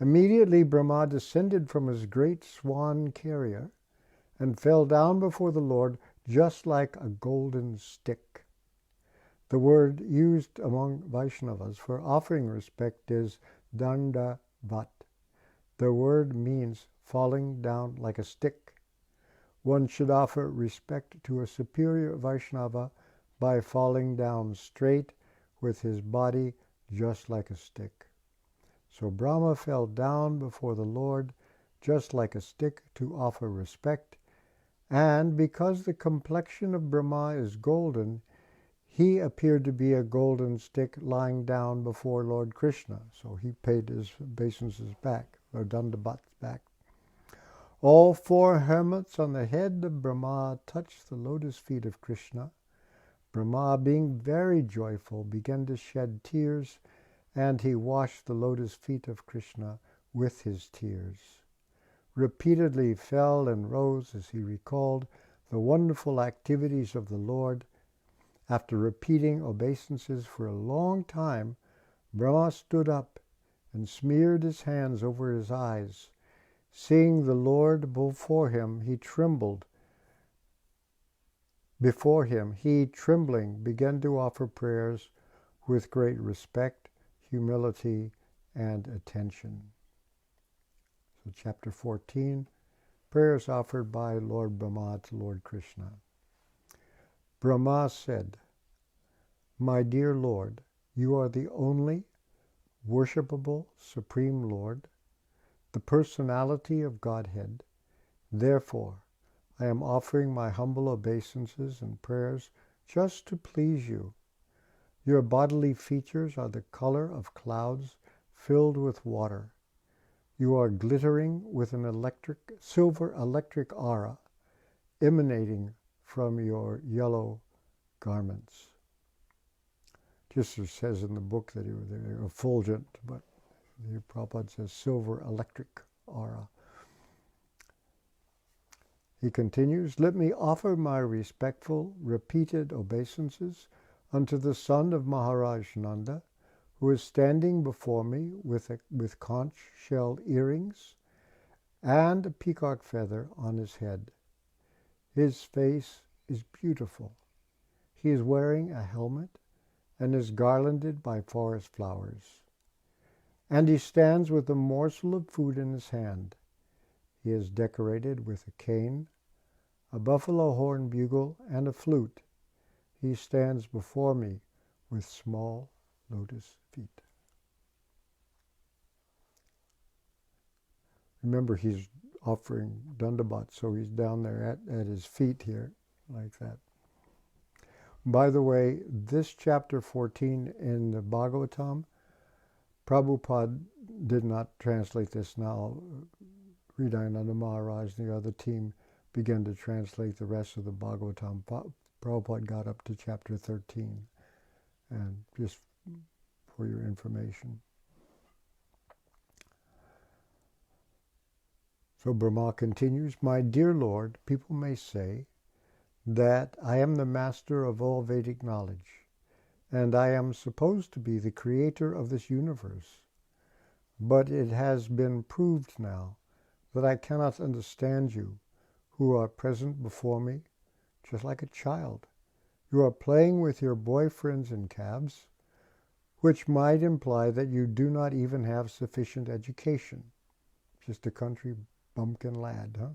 Immediately Brahma descended from his great swan carrier and fell down before the Lord just like a golden stick. The word used among Vaishnavas for offering respect is dandavat. The word means falling down like a stick. One should offer respect to a superior Vaishnava by falling down straight with his body just like a stick. So Brahma fell down before the Lord just like a stick to offer respect, and because the complexion of Brahma is golden, he appeared to be a golden stick lying down before Lord Krishna. So he paid his obeisances back, or dandabats back. All four helmets on the head of Brahma touched the lotus feet of Krishna. Brahma, being very joyful, began to shed tears, and he washed the lotus feet of Krishna with his tears. Repeatedly fell and rose as he recalled the wonderful activities of the Lord. After repeating obeisances for a long time, Brahma stood up and smeared his hands over his eyes. Seeing the Lord before him, he trembled. Before him, he, trembling, began to offer prayers with great respect, humility, and attention. So chapter 14, prayers offered by Lord Brahma to Lord Krishna. Brahma said, "My dear Lord, you are the only worshipable Supreme Lord, the personality of Godhead. Therefore, I am offering my humble obeisances and prayers just to please you. Your bodily features are the color of clouds filled with water. You are glittering with an silver electric aura emanating from your yellow garments." Just as says in the book that they're effulgent, but the Prabhupada says silver electric aura. He continues, "Let me offer my respectful, repeated obeisances unto the son of Maharaj Nanda, who is standing before me with conch shell earrings and a peacock feather on his head. His face is beautiful. He is wearing a helmet and is garlanded by forest flowers. And he stands with a morsel of food in his hand. He is decorated with a cane, a buffalo horn bugle, and a flute. He stands before me with small lotus feet." Remember, he's offering dandabat, so he's down there at his feet here, like that. By the way, this chapter 14 in the Bhagavatam, Prabhupada did not translate this. Now, Hridayananda Maharaj and the other team began to translate the rest of the Bhagavatam. Prabhupada got up to chapter 13, and just for your information. So Brahma continues, "My dear Lord, people may say that I am the master of all Vedic knowledge, and I am supposed to be the creator of this universe. But it has been proved now that I cannot understand you, who are present before me, just like a child. You are playing with your boyfriends in cabs, which might imply that you do not even have sufficient education. Just a country bumpkin lad, huh?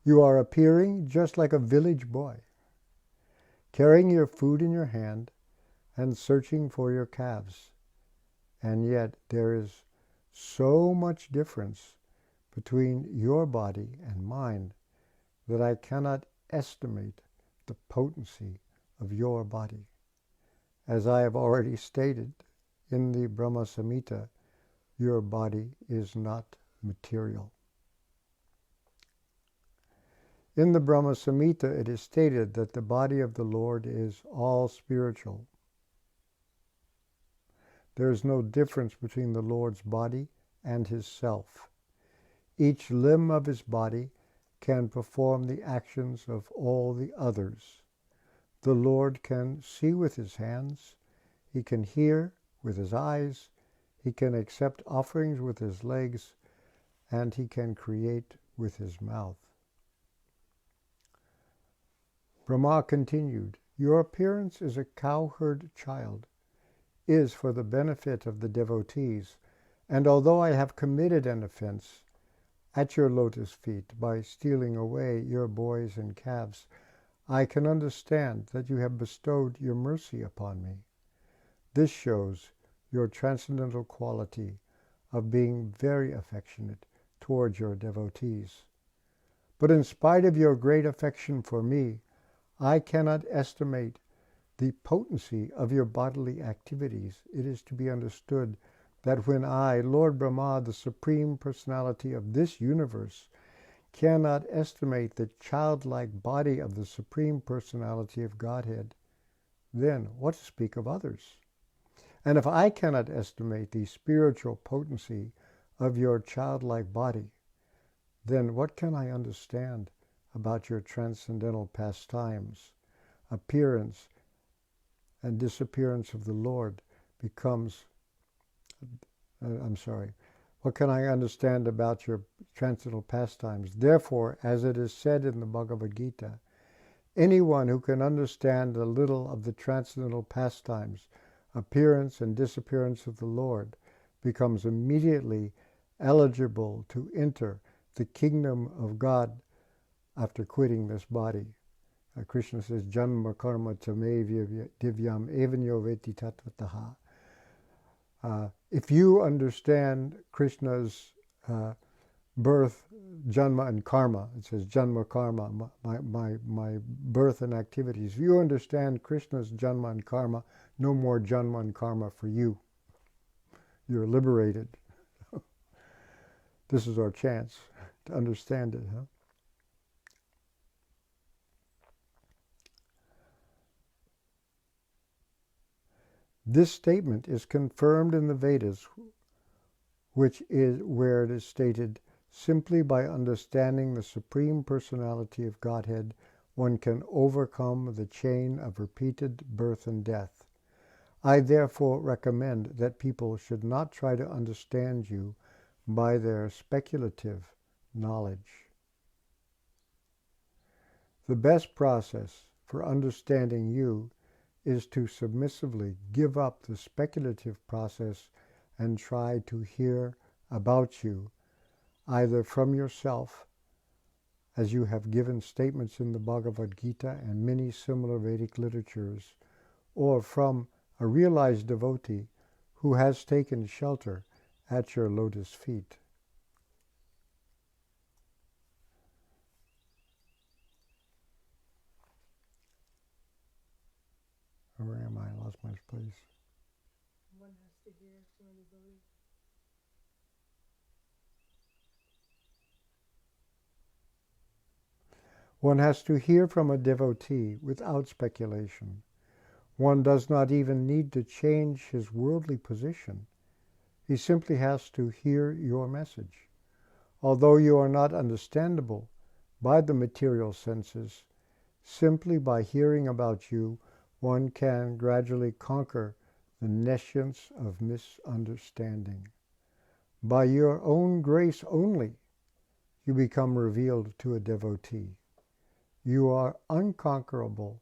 You are appearing just like a village boy, carrying your food in your hand and searching for your calves. And yet there is so much difference between your body and mine that I cannot estimate the potency of your body. As I have already stated in the Brahma Samhita, your body is not material." In the Brahma Samhita, it is stated that the body of the Lord is all spiritual. There is no difference between the Lord's body and his self. Each limb of his body can perform the actions of all the others. The Lord can see with his hands, he can hear with his eyes, he can accept offerings with his legs, and he can create with his mouth. Brahma continued, your appearance as a cowherd child is for the benefit of the devotees, and although I have committed an offense at your lotus feet by stealing away your boys and calves, I can understand that you have bestowed your mercy upon me. This shows your transcendental quality of being very affectionate towards your devotees. But in spite of your great affection for me, I cannot estimate the potency of your bodily activities. It is to be understood that when I, Lord Brahma, the Supreme Personality of this universe, cannot estimate the childlike body of the Supreme Personality of Godhead, then what to speak of others? And if I cannot estimate the spiritual potency of your childlike body, then what can I understand about your transcendental pastimes? Appearance and disappearance of the Lord becomes, what can I understand about your transcendental pastimes? Therefore, as it is said in the Bhagavad Gita, anyone who can understand a little of the transcendental pastimes, appearance and disappearance of the Lord, becomes immediately eligible to enter the kingdom of God after quitting this body. Krishna says, Janma karma tame divyam evanyo veti tattvataha. If you understand Krishna's birth, janma and karma, it says janma karma, my birth and activities. If you understand Krishna's janma and karma, no more janma and karma for you. You're liberated. This is our chance to understand it. This statement is confirmed in the Vedas, which is where it is stated, simply by understanding the Supreme Personality of Godhead, one can overcome the chain of repeated birth and death. I therefore recommend that people should not try to understand you by their speculative knowledge. The best process for understanding you is to submissively give up the speculative process and try to hear about you, either from yourself, as you have given statements in the Bhagavad Gita and many similar Vedic literatures, or from a realized devotee who has taken shelter at your lotus feet. Where am I? I lost my place. One has to hear from a devotee. One has to hear from a devotee without speculation. One does not even need to change his worldly position. He simply has to hear your message. Although you are not understandable by the material senses, simply by hearing about you, one can gradually conquer the nescience of misunderstanding. By your own grace only, you become revealed to a devotee. You are unconquerable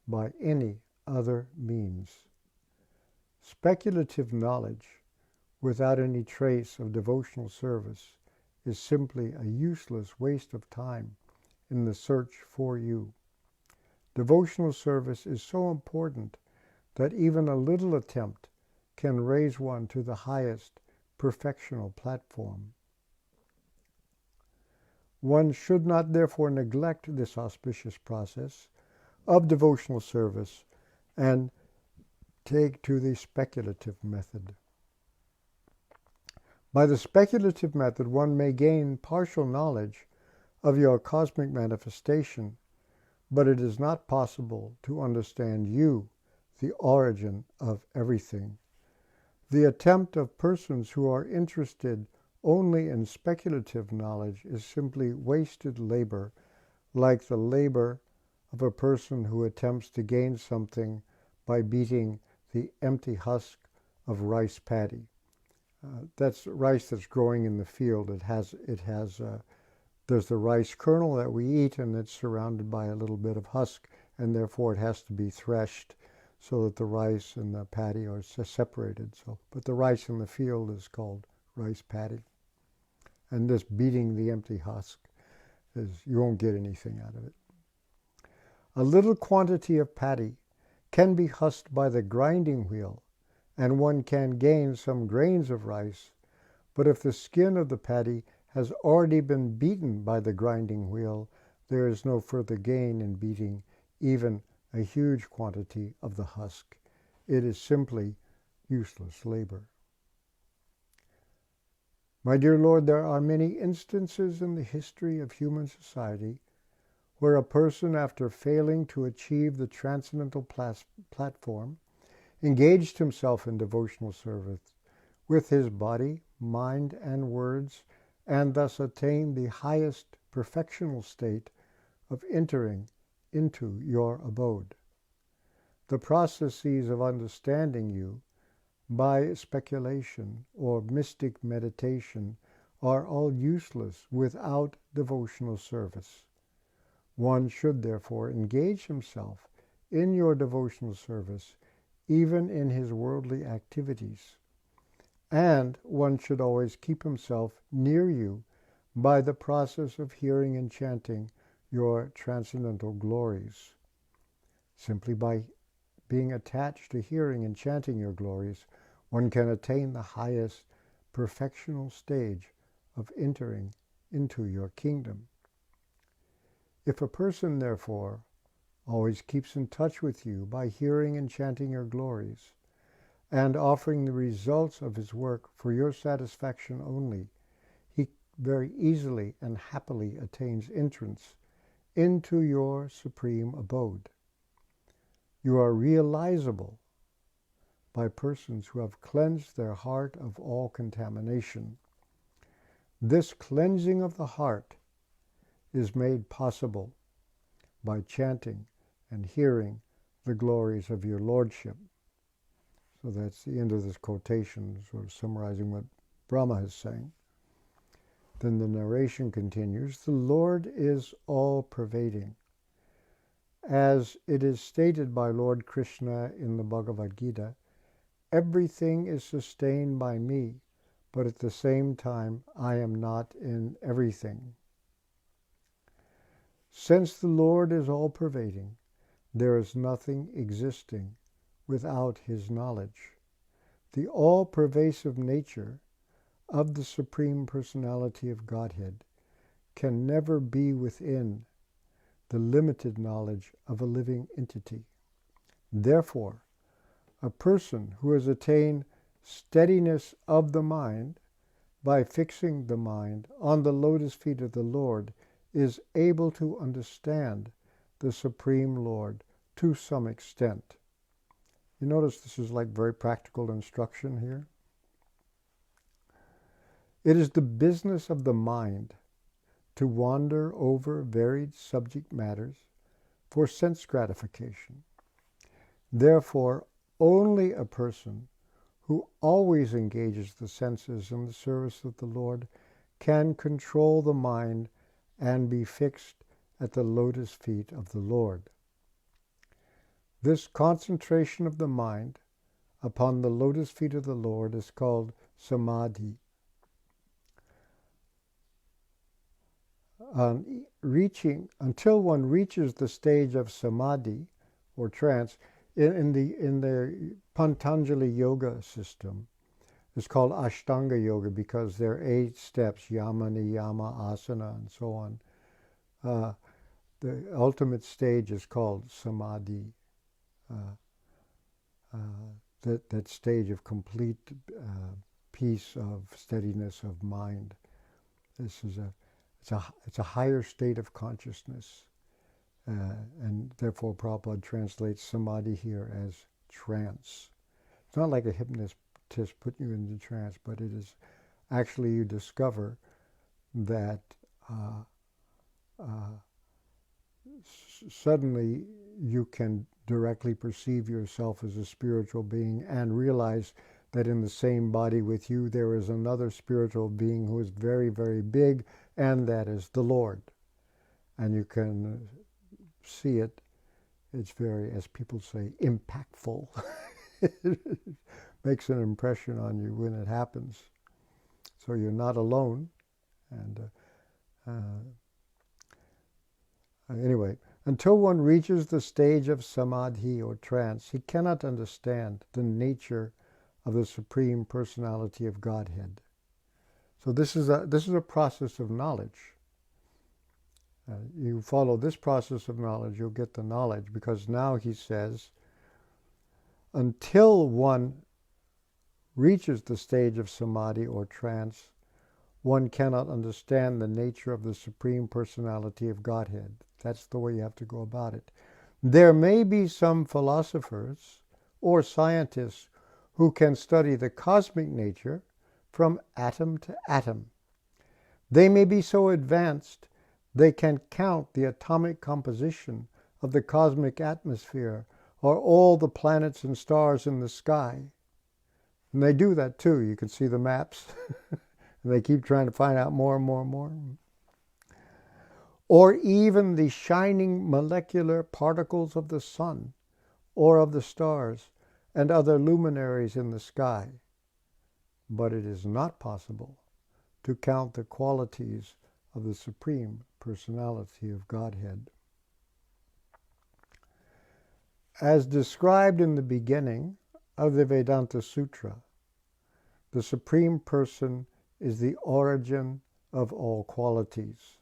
by any other means. Speculative knowledge, without any trace of devotional service, is simply a useless waste of time in the search for you. Devotional service is so important that even a little attempt can raise one to the highest perfectional platform. One should not therefore neglect this auspicious process of devotional service and take to the speculative method. By the speculative method, one may gain partial knowledge of your cosmic manifestation, but it is not possible to understand you, the origin of everything. The attempt of persons who are interested only in speculative knowledge is simply wasted labor, like the labor of a person who attempts to gain something by beating the empty husk of rice paddy. That's rice that's growing in the field. There's the rice kernel that we eat, and it's surrounded by a little bit of husk, and therefore it has to be threshed so that the rice and the paddy are separated. But the rice in the field is called rice paddy. And this beating the empty husk you won't get anything out of it. A little quantity of paddy can be husked by the grinding wheel, and one can gain some grains of rice, but if the skin of the paddy has already been beaten by the grinding wheel, there is no further gain in beating even a huge quantity of the husk. It is simply useless labor. My dear Lord, there are many instances in the history of human society where a person, after failing to achieve the transcendental platform, engaged himself in devotional service with his body, mind, and words, and thus attained the highest perfectional state of entering into your abode. The processes of understanding you by speculation or mystic meditation are all useless without devotional service. One should therefore engage himself in your devotional service, even in his worldly activities. And one should always keep himself near you by the process of hearing and chanting your transcendental glories. Simply by being attached to hearing and chanting your glories, one can attain the highest perfectional stage of entering into your kingdom. If a person, therefore, always keeps in touch with you by hearing and chanting your glories, and offering the results of his work for your satisfaction only, he very easily and happily attains entrance into your supreme abode. You are realizable by persons who have cleansed their heart of all contamination. This cleansing of the heart is made possible by chanting and hearing the glories of your Lordship. So that's the end of this quotation, sort of summarizing what Brahma is saying. Then the narration continues, the Lord is all-pervading. As it is stated by Lord Krishna in the Bhagavad Gita, everything is sustained by me, but at the same time I am not in everything. Since the Lord is all-pervading, there is nothing existing without his knowledge. The all-pervasive nature of the Supreme Personality of Godhead can never be within the limited knowledge of a living entity. Therefore, a person who has attained steadiness of the mind by fixing the mind on the lotus feet of the Lord is able to understand the Supreme Lord to some extent. You notice this is like very practical instruction here. It is the business of the mind to wander over varied subject matters for sense gratification. Therefore, only a person who always engages the senses in the service of the Lord can control the mind and be fixed at the lotus feet of the Lord. This concentration of the mind upon the lotus feet of the Lord is called samadhi. Until one reaches the stage of samadhi or trance, in the Patanjali yoga system, it's called Ashtanga yoga because there are 8 steps, yama, niyama, asana, and so on. The ultimate stage is called samadhi, that stage of complete peace, of steadiness of mind. This is it's a higher state of consciousness, and therefore Prabhupada translates samadhi here as trance. It's not like a hypnotist putting you into trance, but it is actually you discover that suddenly you can directly perceive yourself as a spiritual being and realize that in the same body with you there is another spiritual being who is very, very big, and that is the Lord. And you can see it. It's very, as people say, impactful. It makes an impression on you when it happens. So you're not alone. And anyway, until one reaches the stage of samadhi or trance, he cannot understand the nature of the Supreme Personality of Godhead. So this is a process of knowledge. You follow this process of knowledge, you'll get the knowledge, because now he says, until one reaches the stage of samadhi or trance, one cannot understand the nature of the Supreme Personality of Godhead. That's the way you have to go about it. There may be some philosophers or scientists who can study the cosmic nature from atom to atom. They may be so advanced they can count the atomic composition of the cosmic atmosphere or all the planets and stars in the sky. And they do that too. You can see the maps. And they keep trying to find out more and more and more. Or even the shining molecular particles of the sun or of the stars and other luminaries in the sky. But it is not possible to count the qualities of the Supreme Personality of Godhead. As described in the beginning of the Vedanta Sutra, the Supreme Person is the origin of all qualities.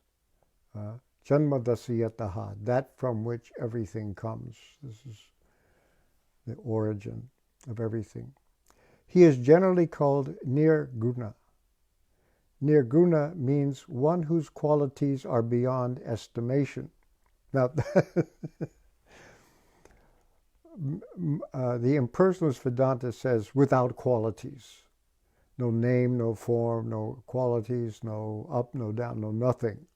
Janmadasiyataha, that from which everything comes. This is the origin of everything. He is generally called Nirguna. Nirguna means one whose qualities are beyond estimation. Now, the impersonalist Vedanta says without qualities. No name, no form, no qualities, no up, no down, no nothing.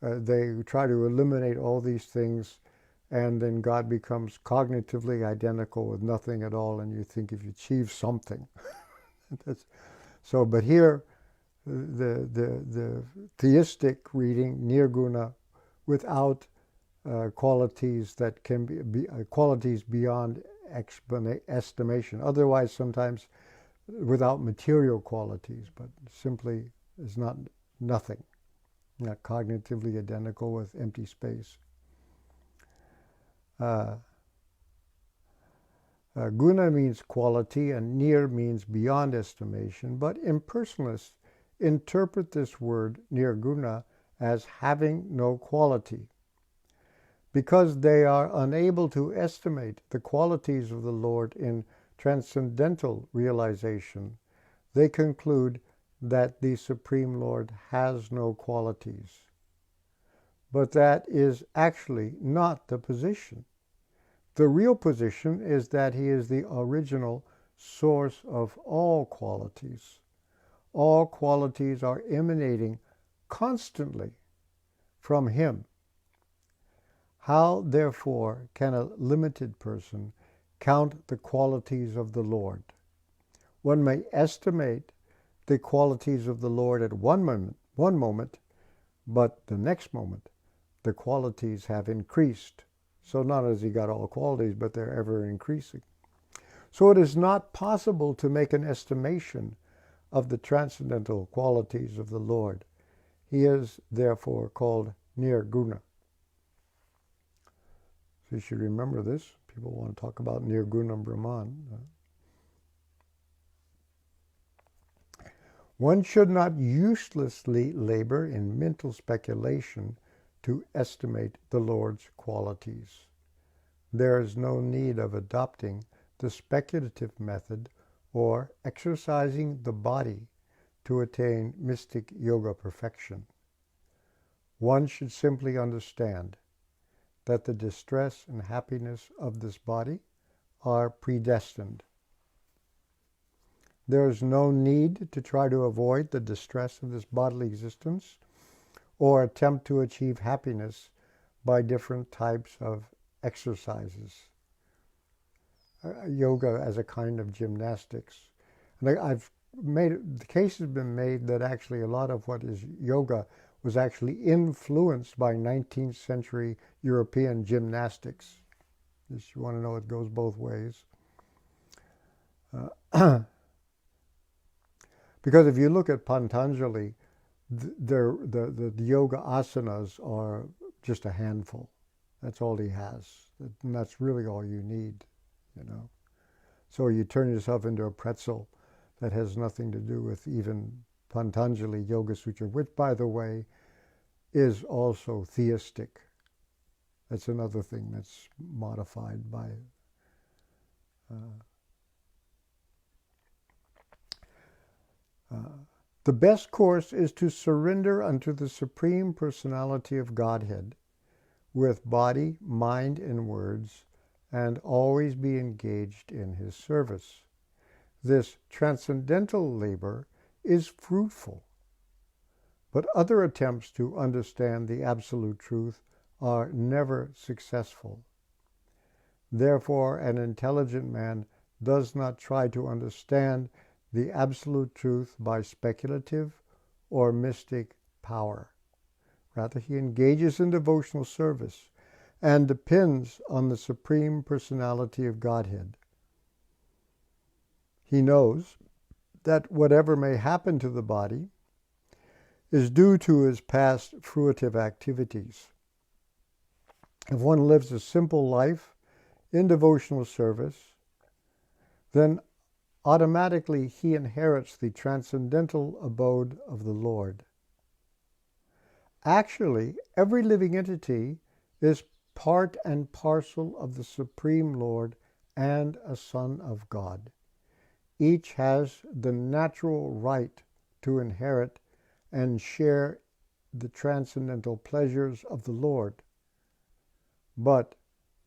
They try to eliminate all these things, and then God becomes cognitively identical with nothing at all, and you think you've achieved something. But here, the theistic reading, Nirguna, without qualities that can be qualities beyond estimation. Otherwise, sometimes without material qualities, but simply is not nothing, not cognitively identical with empty space. Guna means quality, and nir means beyond estimation, but impersonalists interpret this word, nirguna, as having no quality. Because they are unable to estimate the qualities of the Lord in transcendental realization, they conclude that the Supreme Lord has no qualities. But that is actually not the position. The real position is that he is the original source of all qualities. All qualities are emanating constantly from him. How, therefore, can a limited person count the qualities of the Lord? One may estimate the qualities of the Lord at one moment, but the next moment the qualities have increased. So not has he got all qualities, but they're ever increasing. So it is not possible to make an estimation of the transcendental qualities of the Lord. He is therefore called Nirguna. So you should remember this. People want to talk about Nirguna Brahman. One should not uselessly labor in mental speculation to estimate the Lord's qualities. There is no need of adopting the speculative method or exercising the body to attain mystic yoga perfection. One should simply understand that the distress and happiness of this body are predestined. There is no need to try to avoid the distress of this bodily existence or attempt to achieve happiness by different types of exercises. yoga as a kind of gymnastics. And the case has been made that actually a lot of what is yoga was actually influenced by 19th century European gymnastics. If you want to know, it goes both ways. Because if you look at Patanjali, the yoga asanas are just a handful. That's all he has. And that's really all you need, you know. So you turn yourself into a pretzel that has nothing to do with even Patanjali Yoga Sutra, which, by the way, is also theistic. That's another thing that's modified by the best course is to surrender unto the Supreme Personality of Godhead with body, mind, and words, and always be engaged in his service. This transcendental labor is fruitful, but other attempts to understand the absolute truth are never successful. Therefore, an intelligent man does not try to understand the absolute truth by speculative or mystic power. Rather, he engages in devotional service and depends on the Supreme Personality of Godhead. He knows that whatever may happen to the body is due to his past fruitive activities. If one lives a simple life in devotional service, then automatically he inherits the transcendental abode of the Lord. Actually, every living entity is part and parcel of the Supreme Lord and a son of God. Each has the natural right to inherit and share the transcendental pleasures of the Lord. But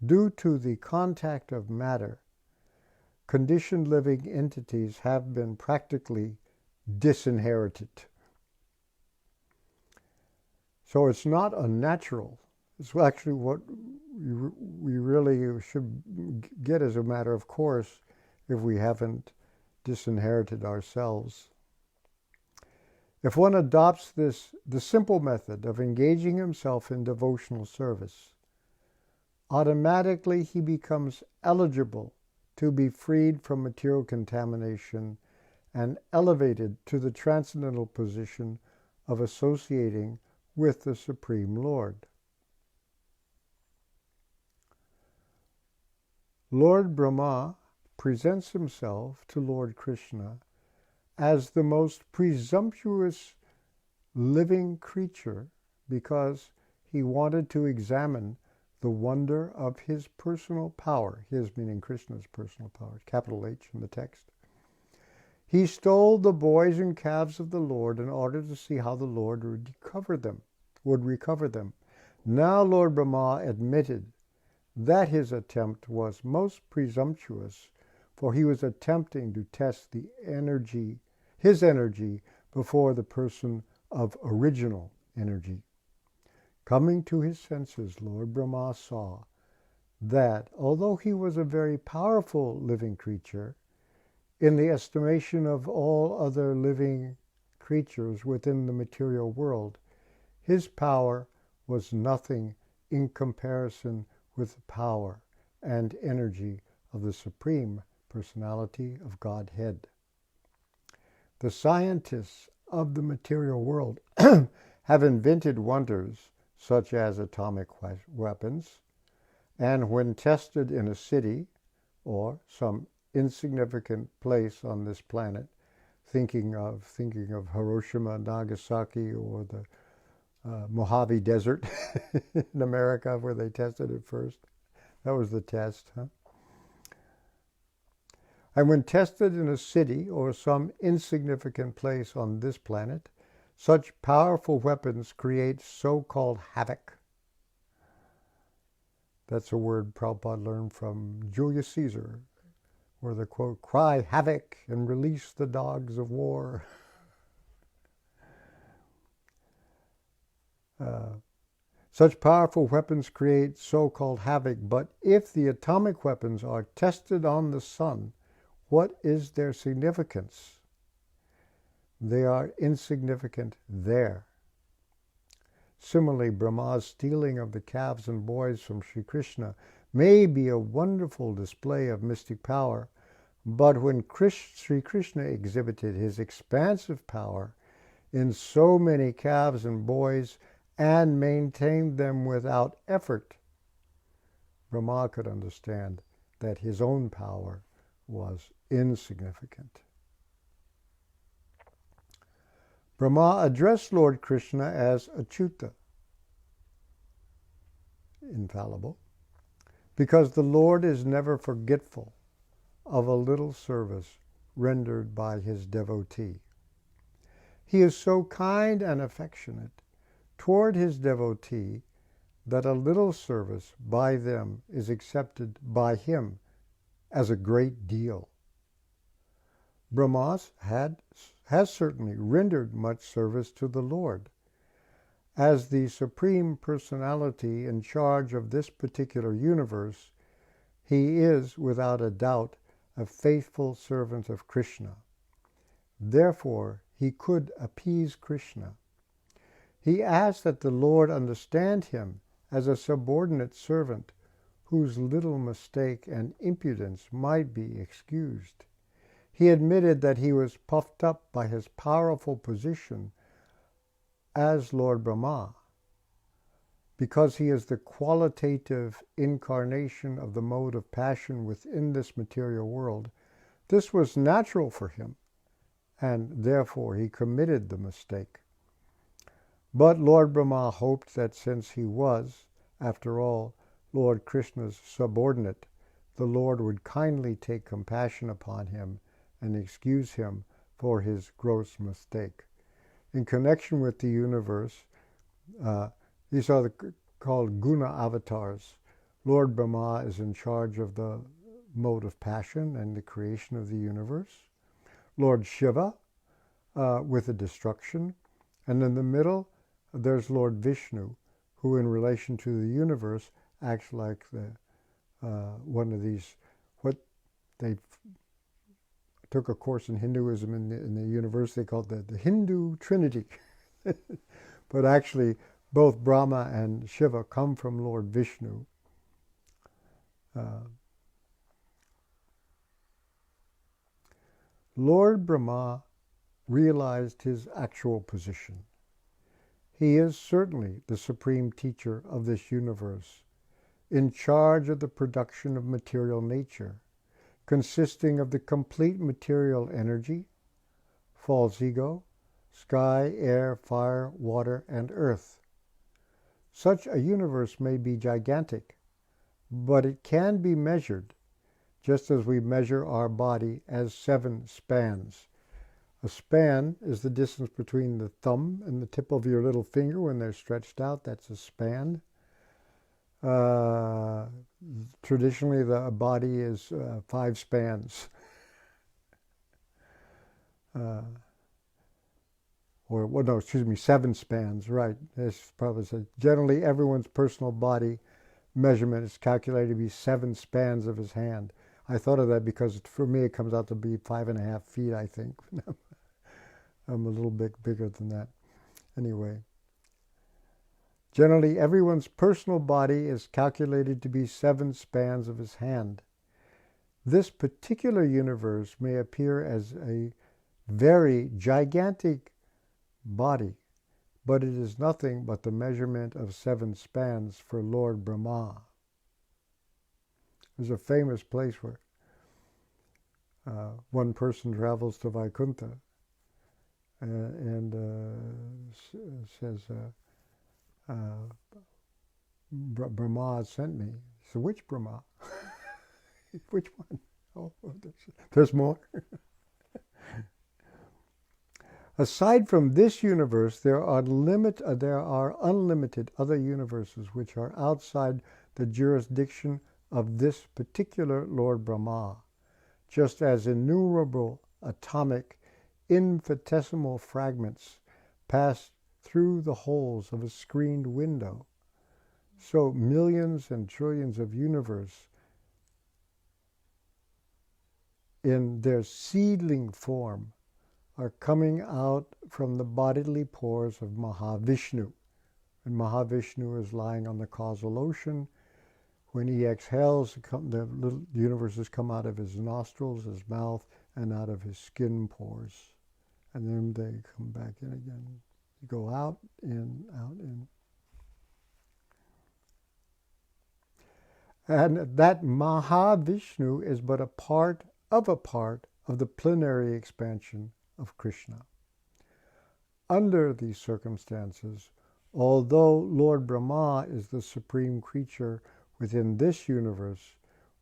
due to the contact of matter, conditioned living entities have been practically disinherited. So it's not unnatural. It's actually what we really should get as a matter of course if we haven't disinherited ourselves. If one adopts the simple method of engaging himself in devotional service, automatically he becomes eligible to be freed from material contamination and elevated to the transcendental position of associating with the Supreme Lord. Lord Brahma presents himself to Lord Krishna as the most presumptuous living creature because he wanted to examine the wonder of his personal power, his meaning Krishna's personal power, capital H in the text. He stole the boys and calves of the Lord in order to see how the Lord would recover them. Now Lord Brahma admitted that his attempt was most presumptuous, for he was attempting to test his energy before the person of original energy. Coming to his senses, Lord Brahma saw that although he was a very powerful living creature, in the estimation of all other living creatures within the material world, his power was nothing in comparison with the power and energy of the Supreme Personality of Godhead. The scientists of the material world have invented wonders such as atomic weapons, and when tested in a city or some insignificant place on this planet, thinking of Hiroshima, Nagasaki, or the Mojave Desert in America where they tested it first. That was the test, huh? And when tested in a city or some insignificant place on this planet, such powerful weapons create so-called havoc. That's a word Prabhupada learned from Julius Caesar, where the quote, "Cry havoc and release the dogs of war." Such powerful weapons create so-called havoc, but if the atomic weapons are tested on the sun, what is their significance? They are insignificant there. Similarly, Brahma's stealing of the calves and boys from Sri Krishna may be a wonderful display of mystic power, but when Sri Krishna exhibited his expansive power in so many calves and boys and maintained them without effort, Brahma could understand that his own power was insignificant. Brahma addressed Lord Krishna as Achyuta, infallible, because the Lord is never forgetful of a little service rendered by his devotee. He is so kind and affectionate toward his devotee that a little service by them is accepted by him as a great deal. Brahma has certainly rendered much service to the Lord. As the Supreme Personality in charge of this particular universe, he is, without a doubt, a faithful servant of Krishna. Therefore, he could appease Krishna. He asked that the Lord understand him as a subordinate servant whose little mistake and impudence might be excused. He admitted that he was puffed up by his powerful position as Lord Brahma. Because he is the qualitative incarnation of the mode of passion within this material world, this was natural for him, and therefore he committed the mistake. But Lord Brahma hoped that since he was, after all, Lord Krishna's subordinate, the Lord would kindly take compassion upon him and excuse him for his gross mistake. In connection with the universe, these are called guna avatars. Lord Brahma is in charge of the mode of passion and the creation of the universe. Lord Shiva with the destruction. And in the middle, there's Lord Vishnu, who in relation to the universe acts like the one of these, what they took a course in Hinduism in the university called the Hindu Trinity. But actually, both Brahma and Shiva come from Lord Vishnu. Lord Brahma realized his actual position. He is certainly the supreme teacher of this universe, in charge of the production of material nature, consisting of the complete material energy, false ego, sky, air, fire, water, and earth. Such a universe may be gigantic, but it can be measured, just as we measure our body as 7 spans. A span is the distance between the thumb and the tip of your little finger when they're stretched out. That's a span. Traditionally, the body is 5 spans. Or, no, excuse me, 7 spans, right. This probably said, generally everyone's personal body measurement is calculated to be 7 spans of his hand. I thought of that because for me it comes out to be 5.5 feet, I think. I'm a little bit bigger than that. Anyway. Generally, everyone's personal body is calculated to be 7 spans of his hand. This particular universe may appear as a very gigantic body, but it is nothing but the measurement of 7 spans for Lord Brahma. There's a famous place where one person travels to Vaikuntha and says, Brahma sent me. He said, which Brahma? Which one? Oh, there's more. Aside from this universe, there are unlimited other universes which are outside the jurisdiction of this particular Lord Brahma, just as innumerable atomic infinitesimal fragments pass through the holes of a screened window. So millions and trillions of universe in their seedling form are coming out from the bodily pores of Mahavishnu. And Mahavishnu is lying on the causal ocean. When he exhales, the little universes come out of his nostrils, his mouth, and out of his skin pores. And then they come back in again. You go out, in, out, in. And that Mahavishnu is but a part of the plenary expansion of Krishna. Under these circumstances, although Lord Brahma is the supreme creature within this universe,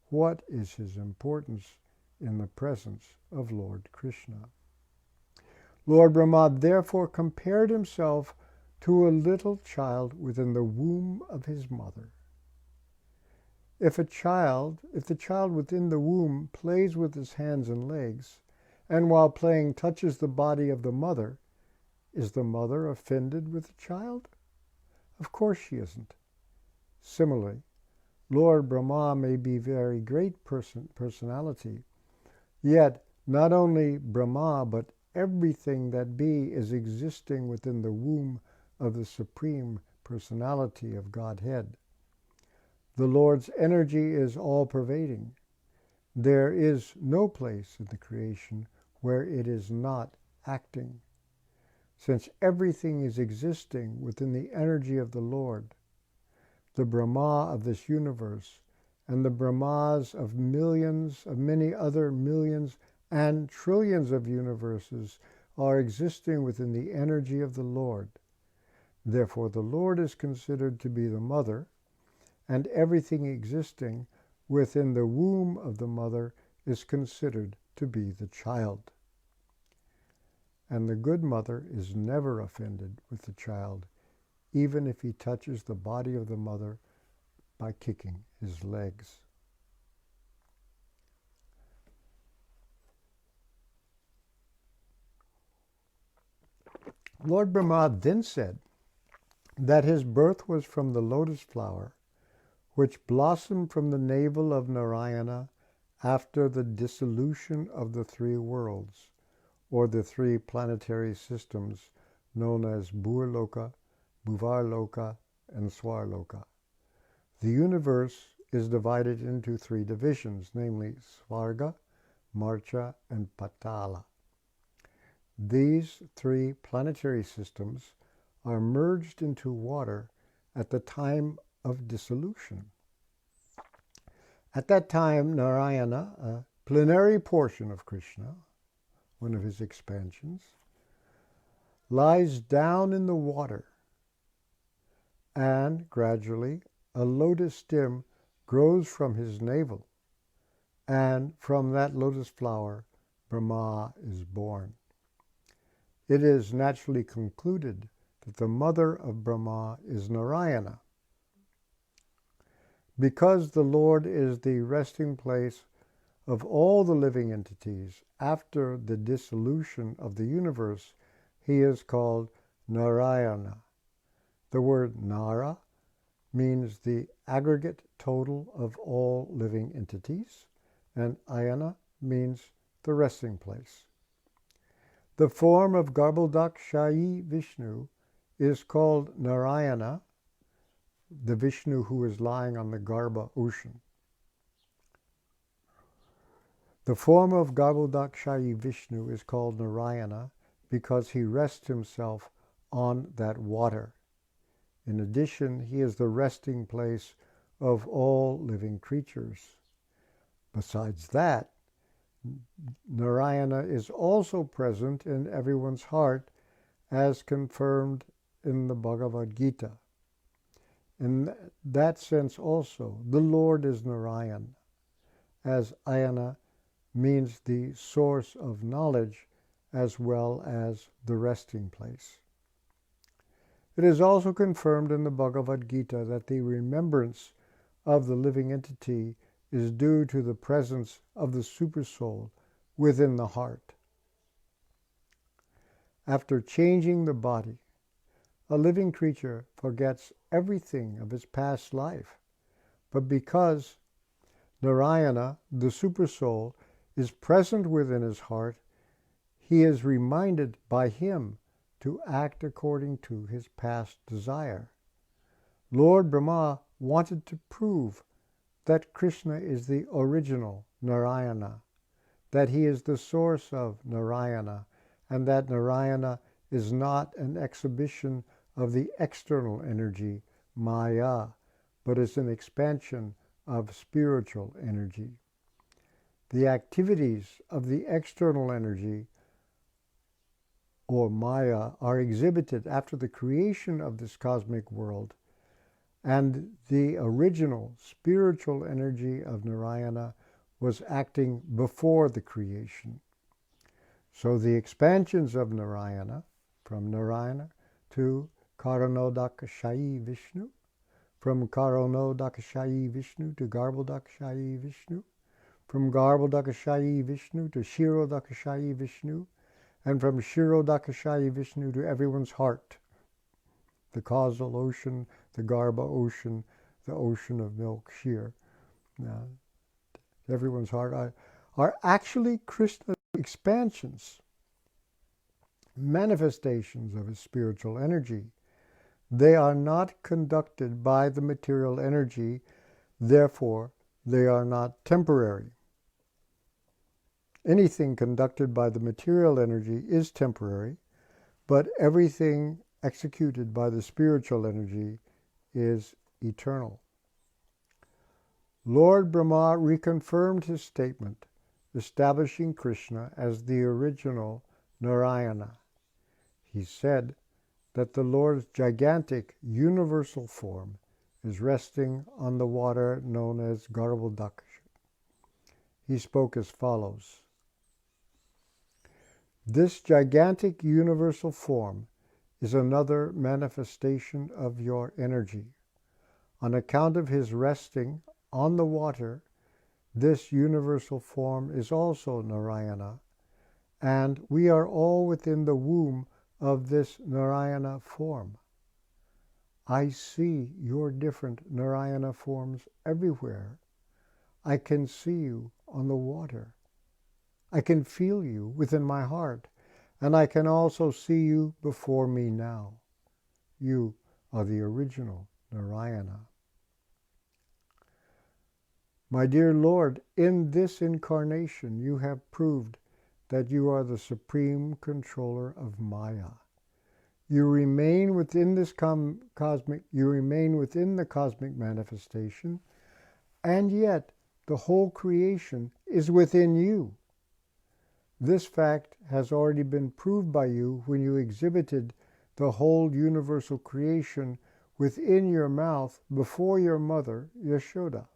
what is his importance in the presence of Lord Krishna? Lord Brahma therefore compared himself to a little child within the womb of his mother. If the child within the womb plays with his hands and legs, and while playing touches the body of the mother, is the mother offended with the child? Of course she isn't. Similarly, Lord Brahma may be very great personality, yet not only Brahma, but everything that be is existing within the womb of the Supreme Personality of Godhead. The Lord's energy is all-pervading. There is no place in the creation where it is not acting. Since everything is existing within the energy of the Lord, the Brahma of this universe and the Brahmas of many other millions and trillions of universes are existing within the energy of the Lord. Therefore, the Lord is considered to be the mother, and everything existing within the womb of the mother is considered to be the child. And the good mother is never offended with the child, even if he touches the body of the mother by kicking his legs. Lord Brahma then said that his birth was from the lotus flower, which blossomed from the navel of Narayana after the dissolution of the three worlds, or the three planetary systems known as Bhurloka, Bhuvarloka, and Swarloka. The universe is divided into three divisions, namely Svarga, Marcha, and Patala. These three planetary systems are merged into water at the time of dissolution. At that time, Narayana, a plenary portion of Krishna, one of his expansions, lies down in the water, and gradually a lotus stem grows from his navel, and from that lotus flower Brahma is born. It is naturally concluded that the mother of Brahma is Narayana. Because the Lord is the resting place of all the living entities after the dissolution of the universe, he is called Narayana. The word Nara means the aggregate total of all living entities, and Ayana means the resting place. The form of Garbhodakshayi Vishnu is called Narayana, the Vishnu who is lying on the Garbha ocean. The form of Garbhodakshayi Vishnu is called Narayana because he rests himself on that water. In addition, he is the resting place of all living creatures. Besides that, Narayana is also present in everyone's heart, as confirmed in the Bhagavad Gita. In that sense also, the Lord is Narayan, as Ayana means the source of knowledge as well as the resting place. It is also confirmed in the Bhagavad Gita that the remembrance of the living entity is due to the presence of the Supersoul within the heart. After changing the body, a living creature forgets everything of his past life. But because Narayana, the Supersoul, is present within his heart, he is reminded by him to act according to his past desire. Lord Brahma wanted to prove that Krishna is the original Narayana, that he is the source of Narayana, and that Narayana is not an exhibition of the external energy, Maya, but is an expansion of spiritual energy. The activities of the external energy, or Maya, are exhibited after the creation of this cosmic world, and the original spiritual energy of Narayana was acting before the creation. So the expansions of Narayana, from Narayana to Karanodakashayi Vishnu, from Karanodakashayi Vishnu to Garbhodakashayi Vishnu, from Garbhodakashayi Vishnu to Shirodakashayi Vishnu, and from Shirodakashayi Vishnu to everyone's heart, the causal ocean, the Garbha ocean, the ocean of milk, Shir. Everyone's heart are actually Krishna's expansions, manifestations of his spiritual energy. They are not conducted by the material energy, therefore they are not temporary. Anything conducted by the material energy is temporary, but everything executed by the spiritual energy is eternal. Lord Brahma reconfirmed his statement, establishing Krishna as the original Narayana. He said that the Lord's gigantic universal form is resting on the water known as Garbhodakasha. He spoke as follows: "This gigantic universal form is another manifestation of your energy. On account of his resting on the water, this universal form is also Narayana, and we are all within the womb of this Narayana form. I see your different Narayana forms everywhere. I can see you on the water. I can feel you within my heart, and I can also see you before me now. You are the original Narayana. My dear Lord, in this incarnation you have proved that you are the supreme controller of Maya. You remain within this within the cosmic manifestation, and yet the whole creation is within you. This fact has already been proved by you when you exhibited the whole universal creation within your mouth before your mother, Yashoda.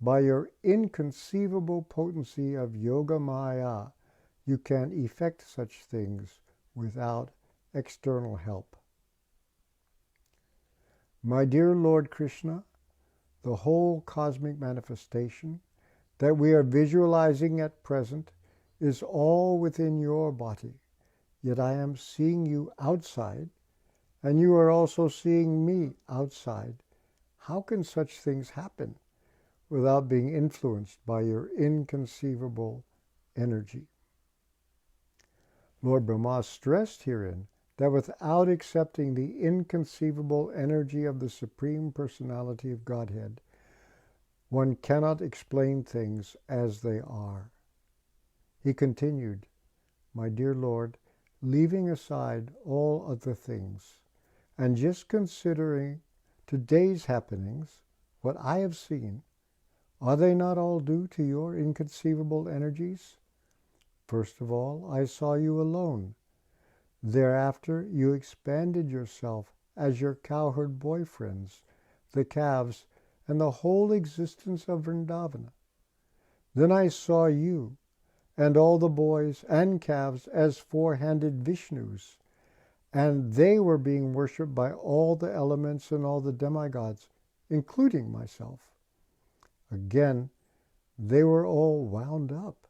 By your inconceivable potency of Yoga Maya, you can effect such things without external help. My dear Lord Krishna, the whole cosmic manifestation that we are visualizing at present is all within your body, yet I am seeing you outside, and you are also seeing me outside. How can such things happen without being influenced by your inconceivable energy? Lord Brahma stressed herein that without accepting the inconceivable energy of the Supreme Personality of Godhead, one cannot explain things as they are. He continued, my dear Lord, leaving aside all other things and just considering today's happenings, what I have seen, are they not all due to your inconceivable energies? First of all, I saw you alone. Thereafter, you expanded yourself as your cowherd boyfriends, the calves, and the whole existence of Vrindavana. Then I saw you and all the boys and calves as four-handed Vishnus, and they were being worshipped by all the elements and all the demigods, including myself. Again, they were all wound up,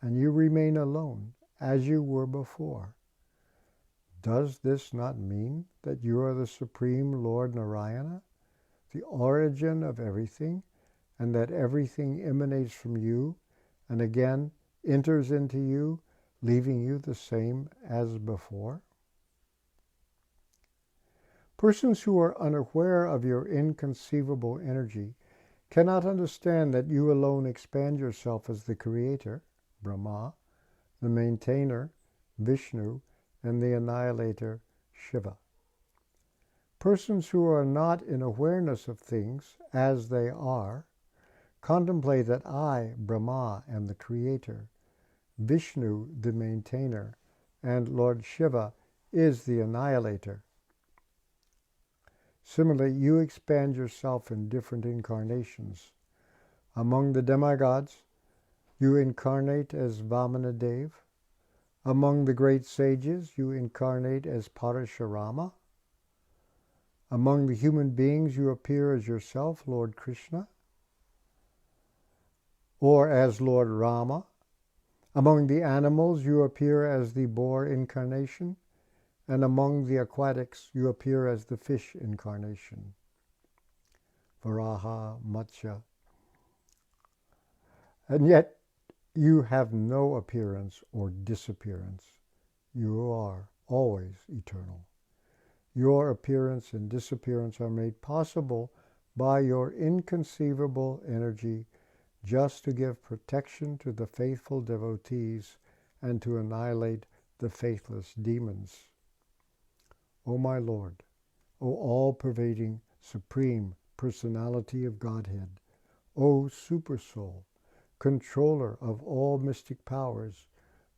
and you remain alone, as you were before. Does this not mean that you are the Supreme Lord Narayana, the origin of everything, and that everything emanates from you and again enters into you, leaving you the same as before? Persons who are unaware of your inconceivable energy cannot understand that you alone expand yourself as the creator, Brahma, the maintainer, Vishnu, and the annihilator, Shiva. Persons who are not in awareness of things as they are contemplate that I, Brahma, am the creator, Vishnu, the maintainer, and Lord Shiva is the annihilator. Similarly, you expand yourself in different incarnations. Among the demigods, you incarnate as Vamanadev. Among the great sages, you incarnate as Parashurama. Among the human beings, you appear as yourself, Lord Krishna, or as Lord Rama. Among the animals, you appear as the boar incarnation, and among the aquatics, you appear as the fish incarnation, Varaha, Matsya. And yet, you have no appearance or disappearance. You are always eternal. Your appearance and disappearance are made possible by your inconceivable energy just to give protection to the faithful devotees and to annihilate the faithless demons. O my Lord, O all-pervading Supreme Personality of Godhead, O Supersoul, controller of all mystic powers,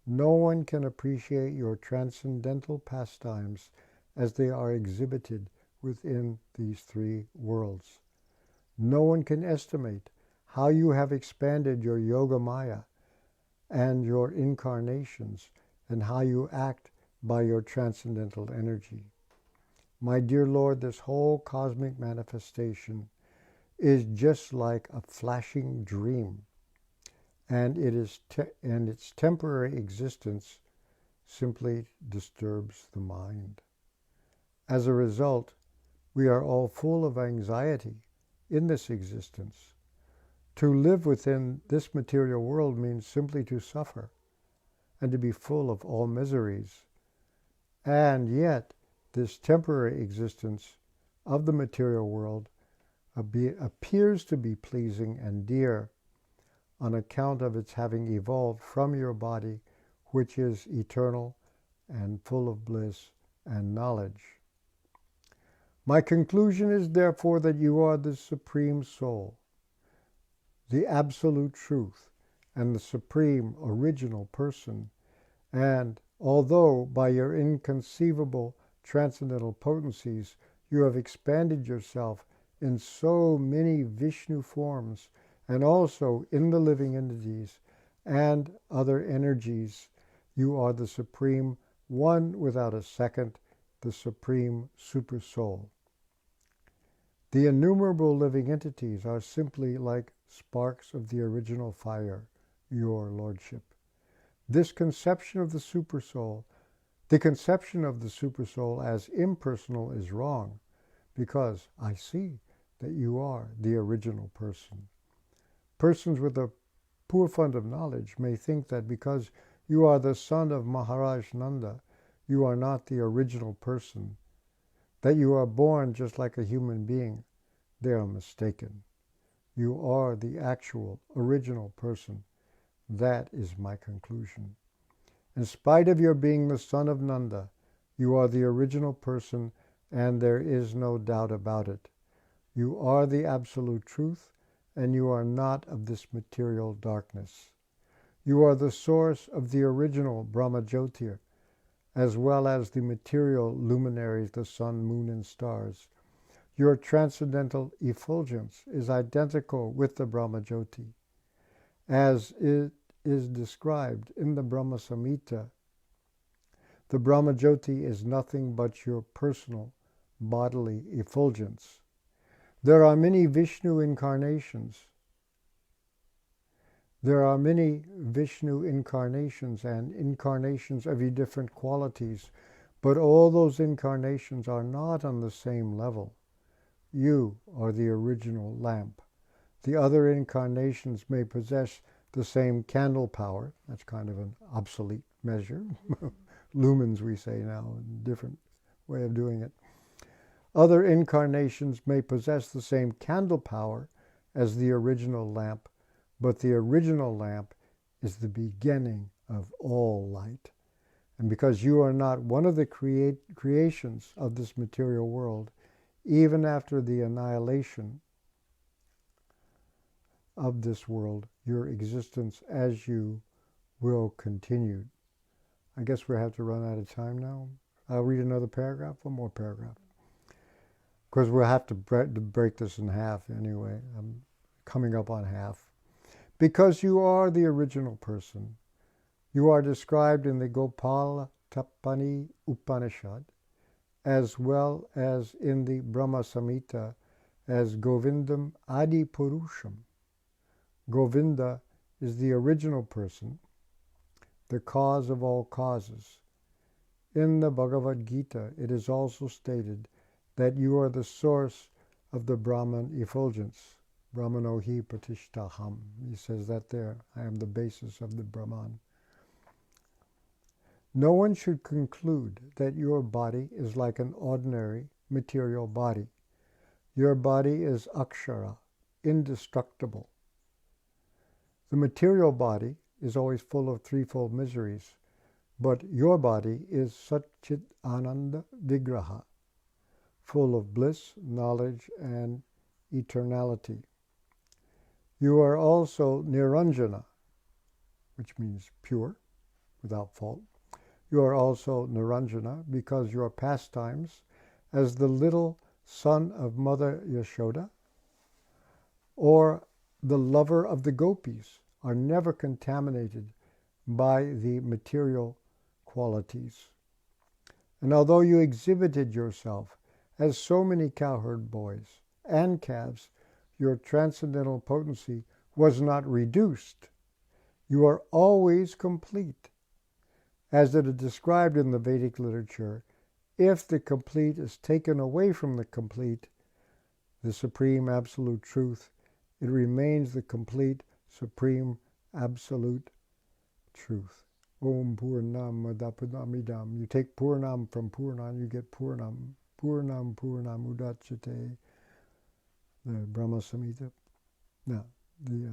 no one can appreciate your transcendental pastimes as they are exhibited within these three worlds. No one can estimate how you have expanded your Yoga Maya and your incarnations and how you act by your transcendental energy. My dear Lord, this whole cosmic manifestation is just like a flashing dream, and its temporary existence simply disturbs the mind. As a result, we are all full of anxiety in this existence. To live within this material world means simply to suffer and to be full of all miseries. And yet, this temporary existence of the material world appears to be pleasing and dear on account of its having evolved from your body, which is eternal and full of bliss and knowledge. My conclusion is therefore that you are the Supreme Soul, the Absolute Truth, and the Supreme Original Person, and although by your inconceivable transcendental potencies you have expanded yourself in so many Vishnu forms, and also in the living entities and other energies, you are the Supreme One without a second, the Supreme Super Soul. The innumerable living entities are simply like sparks of the original fire, your Lordship. This conception of the Super Soul, the conception of the Super Soul as impersonal is wrong, because I see that you are the original person. Persons with a poor fund of knowledge may think that because you are the son of Maharaj Nanda, you are not the original person, that you are born just like a human being. They are mistaken. You are the actual original person. That is my conclusion. In spite of your being the son of Nanda, you are the original person, and there is no doubt about it. You are the absolute truth, and you are not of this material darkness. You are the source of the original Brahma Jyotir, as well as the material luminaries, the sun, moon, and stars. Your transcendental effulgence is identical with the Brahma Jyoti, as it is described in the Brahma Samhita. The Brahma Jyoti is nothing but your personal bodily effulgence. There are many Vishnu incarnations. There are many Vishnu incarnations and incarnations of your different qualities, But all those incarnations are not on the same level. You are the original lamp. The other incarnations may possess the same candle power. That's kind of an obsolete measure. Lumens, we say now, a different way of doing it. Other incarnations may possess the same candle power as the original lamp, but the original lamp is the beginning of all light. And because you are not one of the creations of this material world, even after the annihilation of this world, your existence as you will continue. I guess we have to run out of time now. I'll read another paragraph, one more paragraph. Because we'll have to break this in half anyway. I'm coming up on half. Because you are the original person, you are described in the Gopala Tapani Upanishad, as well as in the Brahma Samhita, as Govindam Adi Purusham. Govinda is the original person, the cause of all causes. In the Bhagavad Gita, it is also stated that you are the source of the Brahman effulgence. Brahmano hi pratishtaham. He says that there. I am the basis of the Brahman. No one should conclude that your body is like an ordinary material body. Your body is akshara, indestructible. The material body is always full of threefold miseries, but your body is Satchit Ananda Vigraha, full of bliss, knowledge, and eternality. You are also Niranjana, which means pure, without fault. You are also Niranjana because your pastimes as the little son of Mother Yashoda or the lover of the gopis are never contaminated by the material qualities. And although you exhibited yourself as so many cowherd boys and calves, your transcendental potency was not reduced. You are always complete. As it is described in the Vedic literature, if the complete is taken away from the complete, the supreme absolute truth, it remains the complete supreme absolute truth. Om Purnam Madapurnamidam. You take Purnam from Purnam, you get Purnam. Purnam Purnam Udachyate. The Brahma Samhita. No, the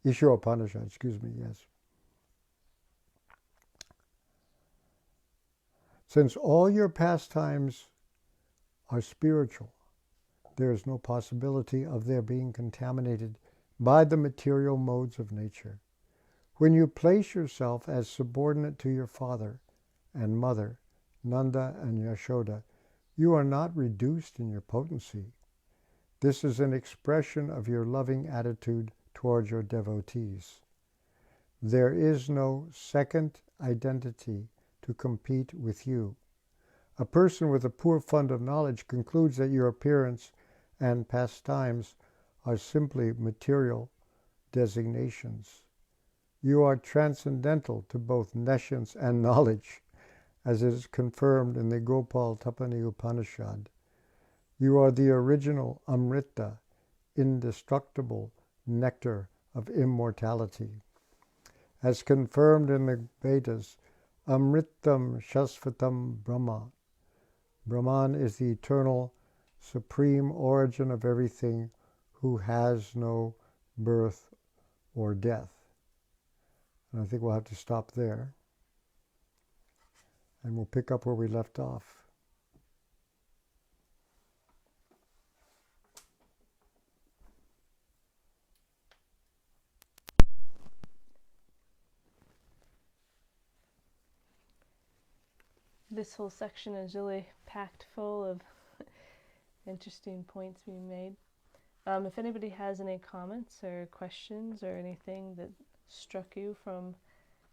Ishopanishad, excuse me, yes. Since all your pastimes are spiritual, there is no possibility of their being contaminated by the material modes of nature. When you place yourself as subordinate to your father and mother, Nanda and Yashoda, you are not reduced in your potency. This is an expression of your loving attitude towards your devotees. There is no second identity to compete with you. A person with a poor fund of knowledge concludes that your appearance and pastimes are simply material designations. You are transcendental to both nescience and knowledge, as it is confirmed in the Gopal Tapani Upanishad. You are the original Amrita, indestructible nectar of immortality. As confirmed in the Vedas, Amritam Shasvatam Brahma. Brahman is the eternal, supreme origin of everything who has no birth or death. And I think we'll have to stop there. And we'll pick up where we left off. This whole section is really packed full of interesting points being made. If anybody has any comments or questions or anything that struck you from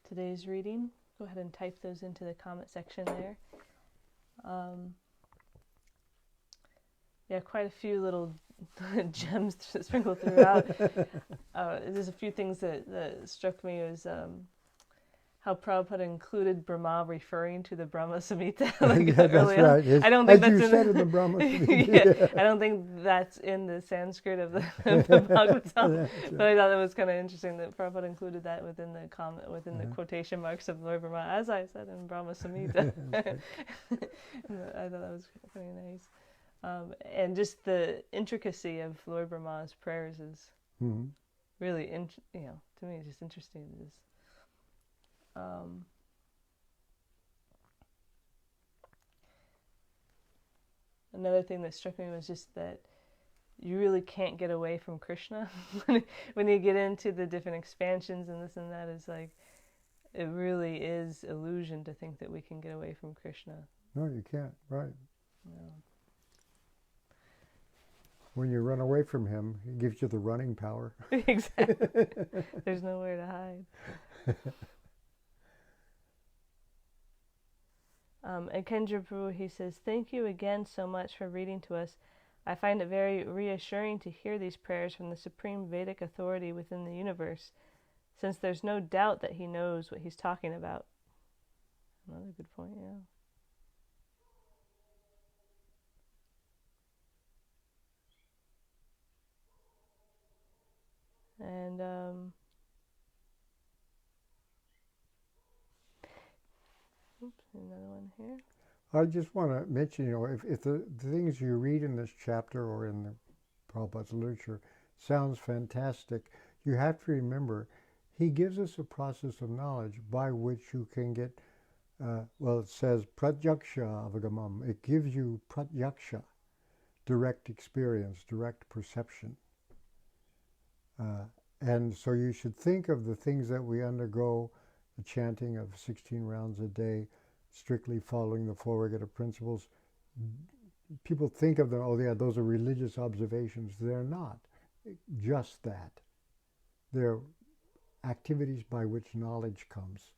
today's reading, go ahead and type those into the comment section there. Yeah, quite a few little gems sprinkled throughout. There's a few things that struck me as how Prabhupada included Brahma referring to the Brahma Samhita. Yeah, that's early right. I don't think As that's you in said in the Brahma Samhita. I don't think that's in the Sanskrit of the Bhagavatam. But I thought it was kind of interesting that Prabhupada included that within the comment, within the quotation marks of Lord Brahma, as I said in Brahma Samhita. I thought that was pretty nice. And just the intricacy of Lord Brahma's prayers is really, to me, it's just interesting. Another thing that struck me was just that you really can't get away from Krishna. When you get into the different expansions and this and that, it's like, it really is illusion to think that we can get away from Krishna. No, you can't, right. No. When you run away from him, he gives you the running power. Exactly. There's nowhere to hide. And Kendra Prabhu, he says, thank you again so much for reading to us. I find it very reassuring to hear these prayers from the supreme Vedic authority within the universe, since there's no doubt that he knows what he's talking about. Another good point, yeah. And another one here. I just want to mention, if the things you read in this chapter or in the Prabhupada's literature sounds fantastic, you have to remember he gives us a process of knowledge by which you can get, it says pratyaksha avagamam. It gives you pratyaksha, direct experience, direct perception. And so you should think of the things that we undergo, the chanting of 16 rounds a day, strictly following the four regular principles. People think of them, oh yeah, those are religious observations. They're not just that. They're activities by which knowledge comes.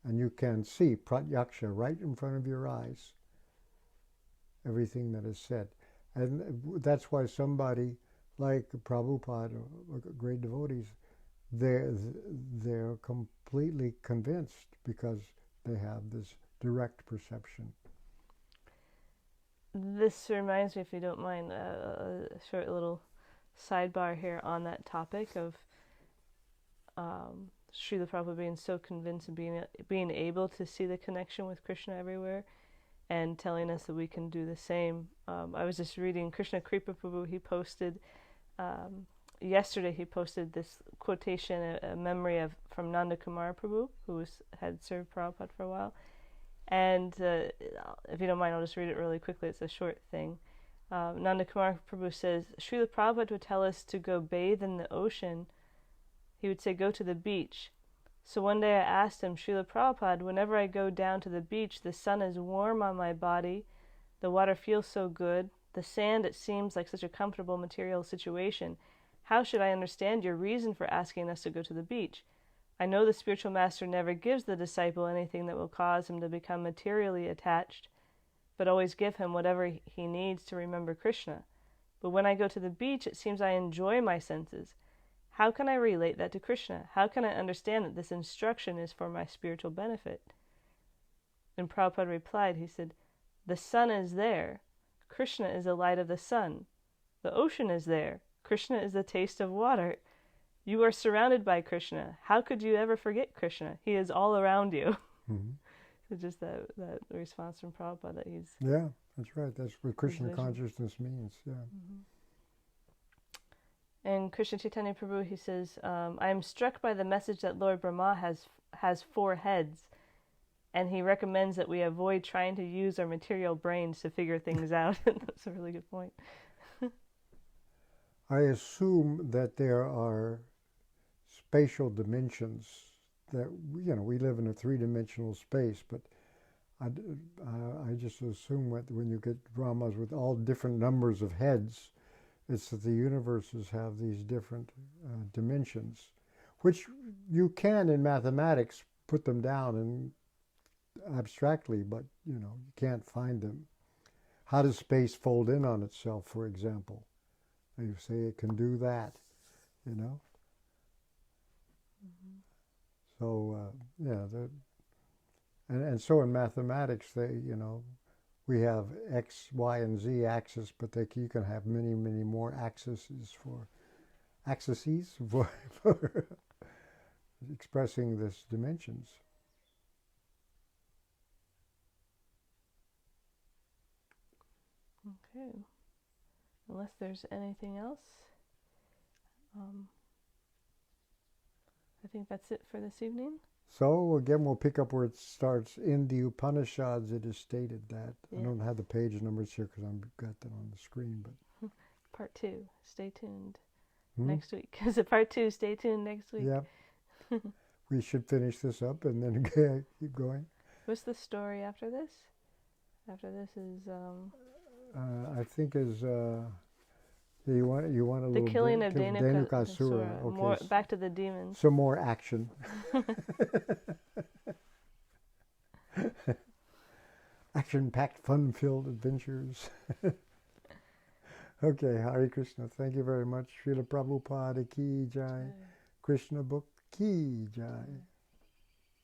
And you can see pratyaksha right in front of your eyes, everything that is said. And that's why somebody like Prabhupada, or great devotees, they're completely convinced because they have this direct perception. This reminds me, if you don't mind, a short little sidebar here on that topic of Srila Prabhupada being so convinced and being able to see the connection with Krishna everywhere, and telling us that we can do the same. I was just reading Krishna Kripa Prabhu. He posted yesterday. He posted this quotation, a memory from Nanda Kumar Prabhu, who had served Prabhupada for a while. And if you don't mind, I'll just read it really quickly. It's a short thing. Nanda Kumar Prabhu says, Srila Prabhupada would tell us to go bathe in the ocean. He would say, go to the beach. So one day I asked him, Srila Prabhupada, whenever I go down to the beach, the sun is warm on my body, the water feels so good, the sand, it seems like such a comfortable material situation. How should I understand your reason for asking us to go to the beach? I know the spiritual master never gives the disciple anything that will cause him to become materially attached, but always give him whatever he needs to remember Krishna. But when I go to the beach, it seems I enjoy my senses. How can I relate that to Krishna? How can I understand that this instruction is for my spiritual benefit? And Prabhupada replied, he said, the sun is there. Krishna is the light of the sun. The ocean is there. Krishna is the taste of water. You are surrounded by Krishna. How could you ever forget Krishna? He is all around you. Mm-hmm. So just that response from Prabhupada that he's... Yeah, that's right. That's what Krishna consciousness means. Yeah. Mm-hmm. And Krishna Chaitanya Prabhu, he says, I am struck by the message that Lord Brahma has 4 heads, and he recommends that we avoid trying to use our material brains to figure things out. That's a really good point. I assume that there are spatial dimensions that, we live in a 3-dimensional space, but I just assume that when you get Brahmas with all different numbers of heads, it's that the universes have these different dimensions, which you can in mathematics put them down and abstractly, but you can't find them. How does space fold in on itself, for example? You say it can do that, Mm-hmm. So And so in mathematics, we have X, Y, and Z axis, but you can have many, many more axes for expressing this dimensions. Okay. Unless there's anything else, I think that's it for this evening. So again, we'll pick up where it starts. In the Upanishads, it is stated that. Yeah. I don't have the page numbers here because I've got them on the screen. But part 2, stay tuned next week. Is it part 2? Stay tuned next week. Yeah. We should finish this up and then keep going. What's the story after this? After this is I think is you want a little the killing of Dhenukasura. Okay. More back to the demons. Some more action. Action-packed, fun-filled adventures. Okay, Hare Krishna. Thank you very much. Srila Prabhupada ki jai. Krishna book ki jai.